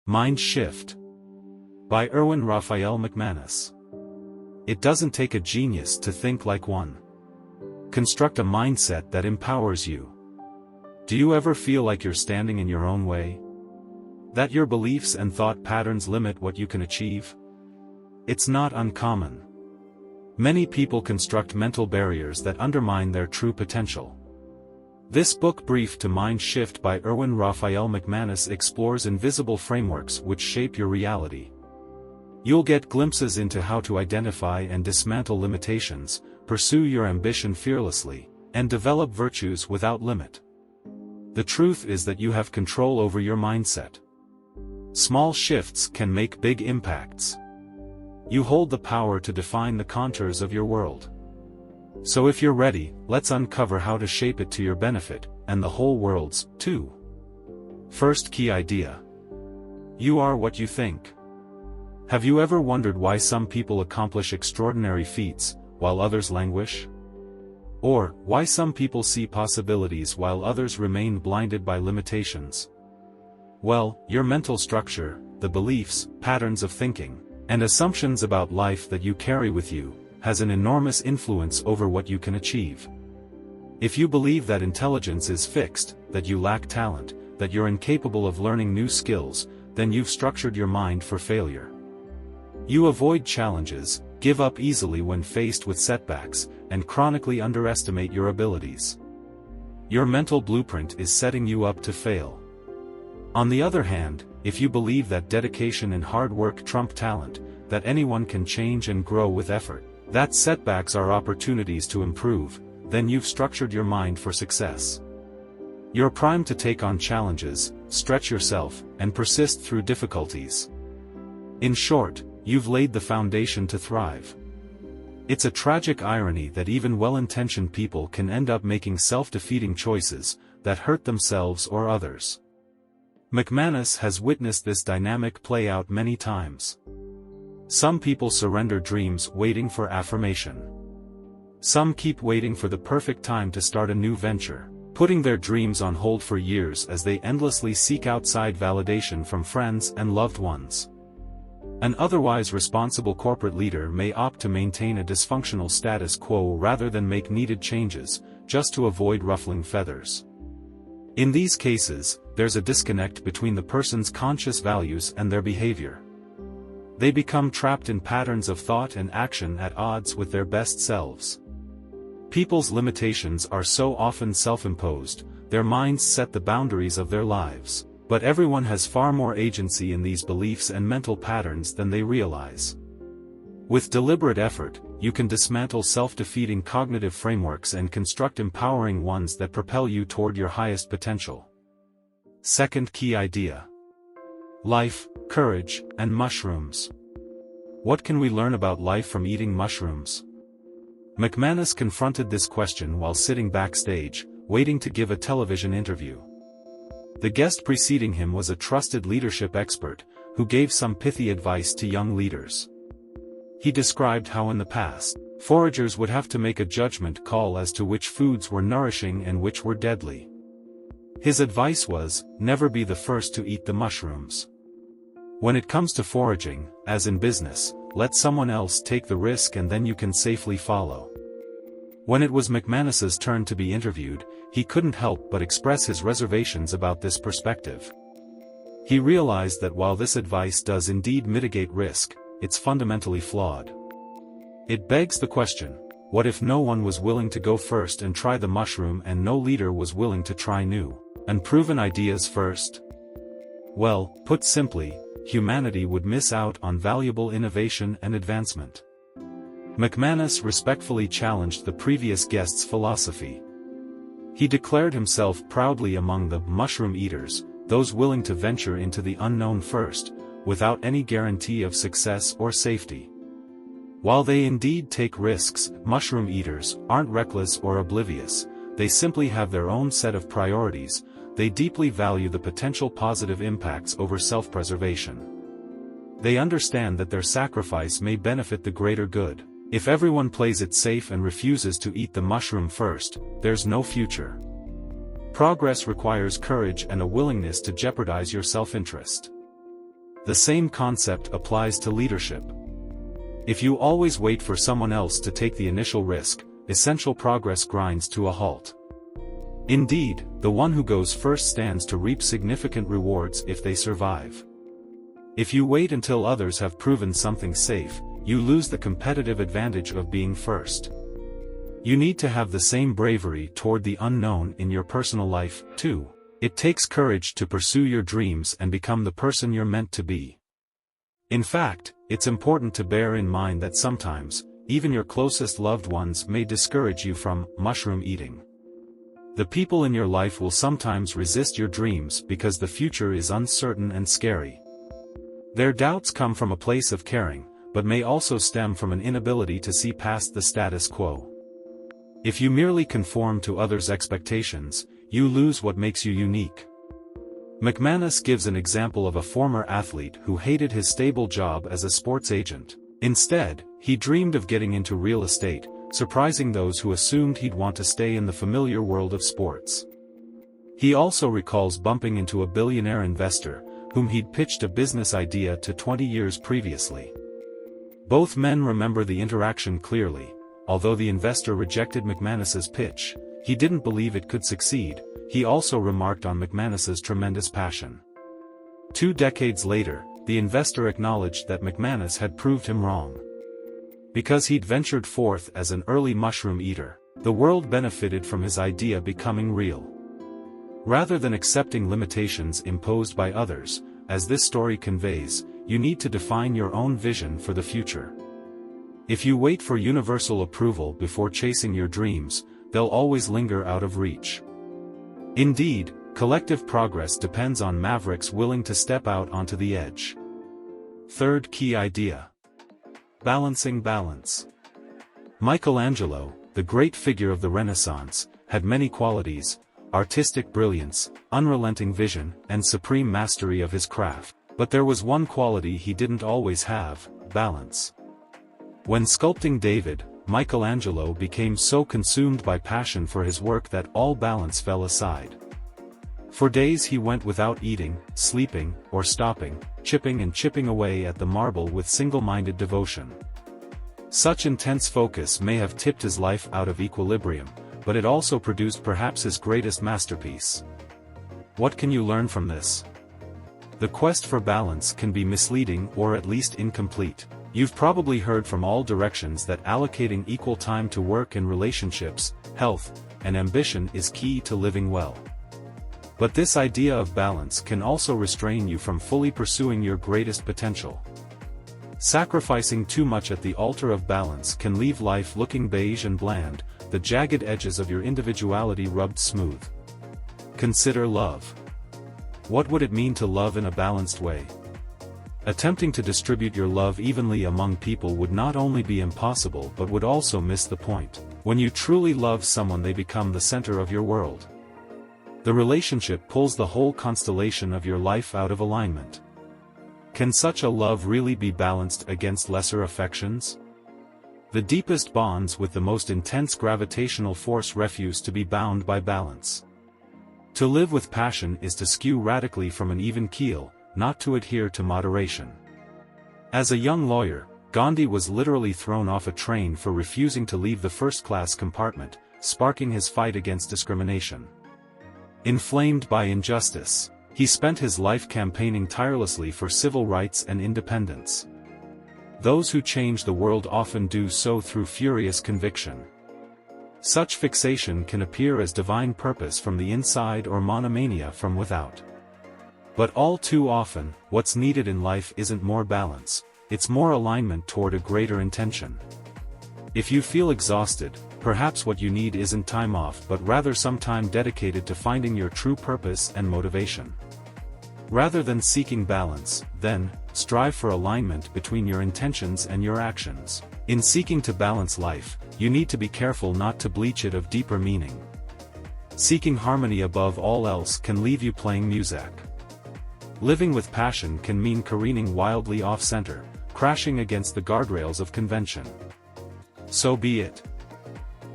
Mind Shift by Erwin Raphael McManus. It doesn't take a genius to think like one. Construct a mindset that empowers you. Do you ever feel like you're standing in your own way? That your beliefs and thought patterns limit what you can achieve? It's not uncommon. Many people construct mental barriers that undermine their true potential. This book, Brief to Mind Shift by Erwin Raphael McManus, explores invisible frameworks which shape your reality. You'll get glimpses into how to identify and dismantle limitations, pursue your ambition fearlessly, and develop virtues without limit. The truth is that you have control over your mindset. Small shifts can make big impacts. You hold the power to define the contours of your world. So if you're ready, let's uncover how to shape it to your benefit, and the whole world's, too. First key idea. You are what you think. Have you ever wondered why some people accomplish extraordinary feats, while others languish? Or, why some people see possibilities while others remain blinded by limitations? Well, your mental structure, the beliefs, patterns of thinking, and assumptions about life that you carry with you, has an enormous influence over what you can achieve. If you believe that intelligence is fixed, that you lack talent, that you're incapable of learning new skills, then you've structured your mind for failure. You avoid challenges, give up easily when faced with setbacks, and chronically underestimate your abilities. Your mental blueprint is setting you up to fail. On the other hand, if you believe that dedication and hard work trump talent, that anyone can change and grow with effort, that setbacks are opportunities to improve, then you've structured your mind for success. You're primed to take on challenges, stretch yourself, and persist through difficulties. In short, you've laid the foundation to thrive. It's a tragic irony that even well-intentioned people can end up making self-defeating choices that hurt themselves or others. McManus has witnessed this dynamic play out many times. Some people surrender dreams waiting for affirmation. Some keep waiting for the perfect time to start a new venture, putting their dreams on hold for years as they endlessly seek outside validation from friends and loved ones. An otherwise responsible corporate leader may opt to maintain a dysfunctional status quo rather than make needed changes, just to avoid ruffling feathers. In these cases, there's a disconnect between the person's conscious values and their behavior. They become trapped in patterns of thought and action at odds with their best selves. People's limitations are so often self-imposed, their minds set the boundaries of their lives, but everyone has far more agency in these beliefs and mental patterns than they realize. With deliberate effort, you can dismantle self-defeating cognitive frameworks and construct empowering ones that propel you toward your highest potential. Second key idea. Life, courage, and mushrooms. What can we learn about life from eating mushrooms? McManus confronted this question while sitting backstage, waiting to give a television interview. The guest preceding him was a trusted leadership expert, who gave some pithy advice to young leaders. He described how in the past, foragers would have to make a judgment call as to which foods were nourishing and which were deadly. His advice was, never be the first to eat the mushrooms. When it comes to foraging, as in business, let someone else take the risk and then you can safely follow. When it was McManus's turn to be interviewed, he couldn't help but express his reservations about this perspective. He realized that while this advice does indeed mitigate risk, it's fundamentally flawed. It begs the question, what if no one was willing to go first and try the mushroom and no leader was willing to try new, unproven ideas first? Well, put simply, humanity would miss out on valuable innovation and advancement. McManus respectfully challenged the previous guest's philosophy. He declared himself proudly among the mushroom eaters, those willing to venture into the unknown first, without any guarantee of success or safety. While they indeed take risks, mushroom eaters aren't reckless or oblivious, they simply have their own set of priorities. They deeply value the potential positive impacts over self-preservation. They understand that their sacrifice may benefit the greater good. If everyone plays it safe and refuses to eat the mushroom first, there's no future. Progress requires courage and a willingness to jeopardize your self-interest. The same concept applies to leadership. If you always wait for someone else to take the initial risk, essential progress grinds to a halt. Indeed, the one who goes first stands to reap significant rewards if they survive. If you wait until others have proven something safe, you lose the competitive advantage of being first. You need to have the same bravery toward the unknown in your personal life, too. It takes courage to pursue your dreams and become the person you're meant to be. In fact, it's important to bear in mind that sometimes, even your closest loved ones may discourage you from mushroom eating. The people in your life will sometimes resist your dreams because the future is uncertain and scary. Their doubts come from a place of caring, but may also stem from an inability to see past the status quo. If you merely conform to others' expectations, you lose what makes you unique. McManus gives an example of a former athlete who hated his stable job as a sports agent. Instead, he dreamed of getting into real estate, surprising those who assumed he'd want to stay in the familiar world of sports. He also recalls bumping into a billionaire investor, whom he'd pitched a business idea to 20 years previously. Both men remember the interaction clearly. Although the investor rejected McManus's pitch, he didn't believe it could succeed. He also remarked on McManus's tremendous passion. 2 decades later, the investor acknowledged that McManus had proved him wrong. Because he'd ventured forth as an early mushroom eater, the world benefited from his idea becoming real. Rather than accepting limitations imposed by others, as this story conveys, you need to define your own vision for the future. If you wait for universal approval before chasing your dreams, they'll always linger out of reach. Indeed, collective progress depends on mavericks willing to step out onto the edge. Third key idea: balancing balance. Michelangelo, the great figure of the Renaissance, had many qualities: artistic brilliance, unrelenting vision, and supreme mastery of his craft. But there was one quality he didn't always have: balance. When sculpting David, Michelangelo became so consumed by passion for his work that all balance fell aside. For days he went without eating, sleeping, or stopping, chipping and chipping away at the marble with single-minded devotion. Such intense focus may have tipped his life out of equilibrium, but it also produced perhaps his greatest masterpiece. What can you learn from this? The quest for balance can be misleading or at least incomplete. You've probably heard from all directions that allocating equal time to work and relationships, health, and ambition is key to living well. But this idea of balance can also restrain you from fully pursuing your greatest potential. Sacrificing too much at the altar of balance can leave life looking beige and bland, the jagged edges of your individuality rubbed smooth. Consider love. What would it mean to love in a balanced way? Attempting to distribute your love evenly among people would not only be impossible but would also miss the point. When you truly love someone, they become the center of your world. The relationship pulls the whole constellation of your life out of alignment. Can such a love really be balanced against lesser affections? The deepest bonds with the most intense gravitational force refuse to be bound by balance. To live with passion is to skew radically from an even keel, not to adhere to moderation. As a young lawyer, Gandhi was literally thrown off a train for refusing to leave the first-class compartment, sparking his fight against discrimination. Inflamed by injustice, he spent his life campaigning tirelessly for civil rights and independence. Those who change the world often do so through furious conviction. Such fixation can appear as divine purpose from the inside or monomania from without. But all too often, what's needed in life isn't more balance, it's more alignment toward a greater intention. If you feel exhausted, perhaps what you need isn't time off but rather some time dedicated to finding your true purpose and motivation. Rather than seeking balance, then, strive for alignment between your intentions and your actions. In seeking to balance life, you need to be careful not to bleach it of deeper meaning. Seeking harmony above all else can leave you playing music. Living with passion can mean careening wildly off-center, crashing against the guardrails of convention. So be it.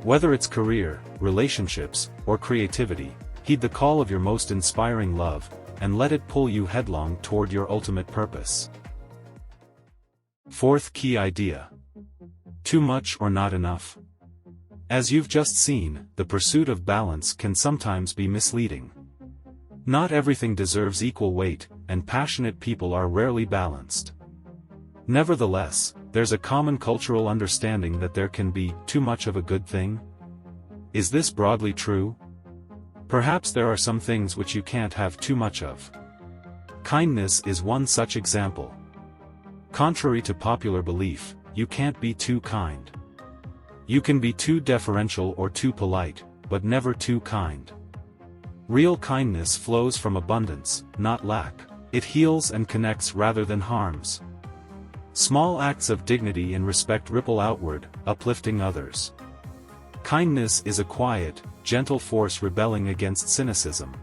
Whether it's career, relationships, or creativity, heed the call of your most inspiring love, and let it pull you headlong toward your ultimate purpose. Fourth key idea. Too much or not enough. As you've just seen, the pursuit of balance can sometimes be misleading. Not everything deserves equal weight, and passionate people are rarely balanced. Nevertheless, there's a common cultural understanding that there can be too much of a good thing. Is this broadly true? Perhaps there are some things which you can't have too much of. Kindness is one such example. Contrary to popular belief, you can't be too kind. You can be too deferential or too polite, but never too kind. Real kindness flows from abundance, not lack. It heals and connects rather than harms. Small acts of dignity and respect ripple outward, uplifting others. Kindness is a quiet, gentle force rebelling against cynicism.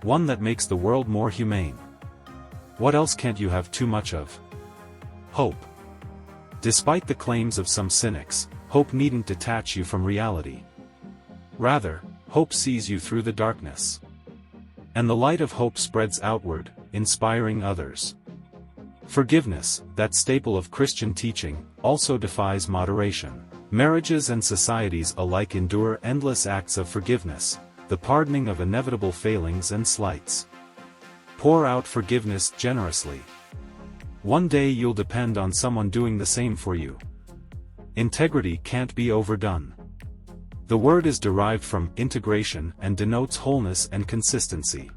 One that makes the world more humane. What else can't you have too much of? Hope. Despite the claims of some cynics, hope needn't detach you from reality. Rather, hope sees you through the darkness. And the light of hope spreads outward, inspiring others. Forgiveness, that staple of Christian teaching, also defies moderation. Marriages and societies alike endure endless acts of forgiveness, the pardoning of inevitable failings and slights. Pour out forgiveness generously. One day you'll depend on someone doing the same for you. Integrity can't be overdone. The word is derived from integration and denotes wholeness and consistency.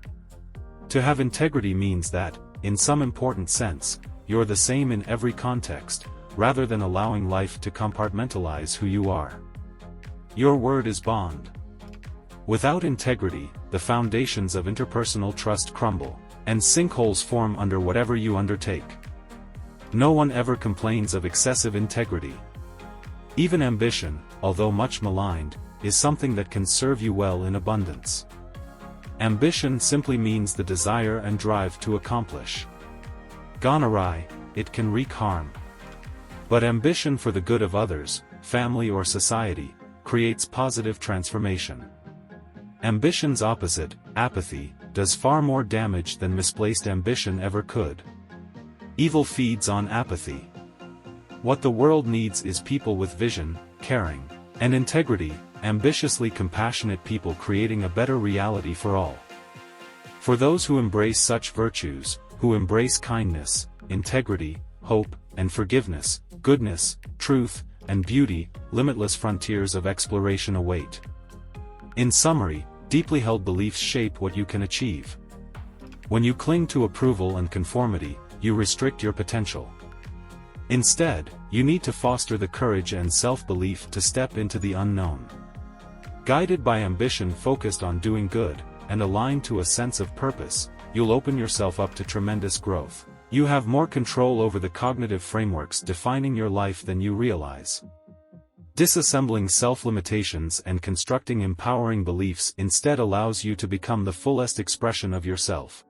To have integrity means that, in some important sense, you're the same in every context, rather than allowing life to compartmentalize who you are. Your word is bond. Without integrity, the foundations of interpersonal trust crumble, and sinkholes form under whatever you undertake. No one ever complains of excessive integrity. Even ambition, although much maligned, is something that can serve you well in abundance. Ambition simply means the desire and drive to accomplish. Gone awry, it can wreak harm. But ambition for the good of others, family or society, creates positive transformation. Ambition's opposite, apathy, does far more damage than misplaced ambition ever could. Evil feeds on apathy. What the world needs is people with vision, caring, and integrity, ambitiously compassionate people creating a better reality for all. For those who embrace such virtues, who embrace kindness, integrity, hope, and forgiveness, goodness, truth, and beauty, limitless frontiers of exploration await. In summary, deeply held beliefs shape what you can achieve. When you cling to approval and conformity, you restrict your potential. Instead, you need to foster the courage and self-belief to step into the unknown. Guided by ambition focused on doing good, and aligned to a sense of purpose, you'll open yourself up to tremendous growth. You have more control over the cognitive frameworks defining your life than you realize. Disassembling self-limitations and constructing empowering beliefs instead allows you to become the fullest expression of yourself.